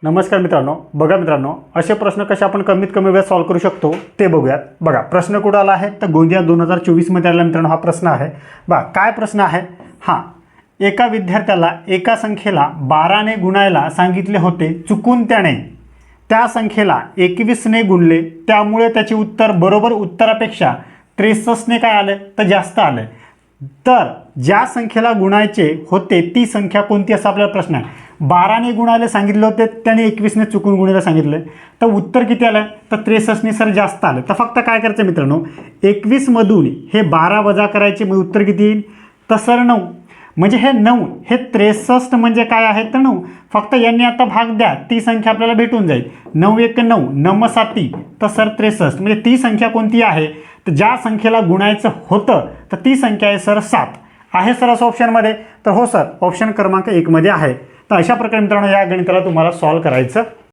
नमस्कार मित्रांनो, बघा मित्रांनो, असे प्रश्न कसे आपण कमीत कमी वेळात सॉल्व्ह करू शकतो ते बघूयात। बघा प्रश्न कुठे आला आहे तर गोंदिया 2024 मध्ये आला मित्रांनो हा प्रश्न आहे। बघा काय प्रश्न आहे हा, एका विद्यार्थ्याला एका संख्येला 12 ने गुणायला सांगितले होते, चुकून त्याने त्या संख्येला 21 ने गुणले, त्यामुळे त्याचे उत्तर बरोबर उत्तरापेक्षा 63 ने काय आले तर जास्त आले। तर ज्या संख्येला गुणायचे होते ती संख्या कोणती असा आपल्याला प्रश्न आहे। 12 ने गुणायला सांगितले होते, त्याने 21 ने चुकून गुणायला सांगितले, तर उत्तर किती आलं तर 63 ने सर जास्त आलं। तर फक्त काय करायचं मित्रांनो, 21 मधून हे 12 वजा करायचे, मग उत्तर किती येईल तर सर 9। म्हणजे हे 9 हे 63 म्हणजे काय आहे तर 9, फक्त यांनी आता भाग द्या, ती संख्या आपल्याला भेटून जाईल। 9 1 9 9 7 तर सर 63, म्हणजे ती संख्या कोणती आहे तर ज्या संख्येला गुणायचं होतं तर ती संख्या आहे सर 7 आहे सर असं ऑप्शनमध्ये। तर हो सर, ऑप्शन क्रमांक 1 मध्ये आहे। तर अशा प्रकारे मित्रांनो या गणिताला तुम्हाला सॉल्व्ह करायचं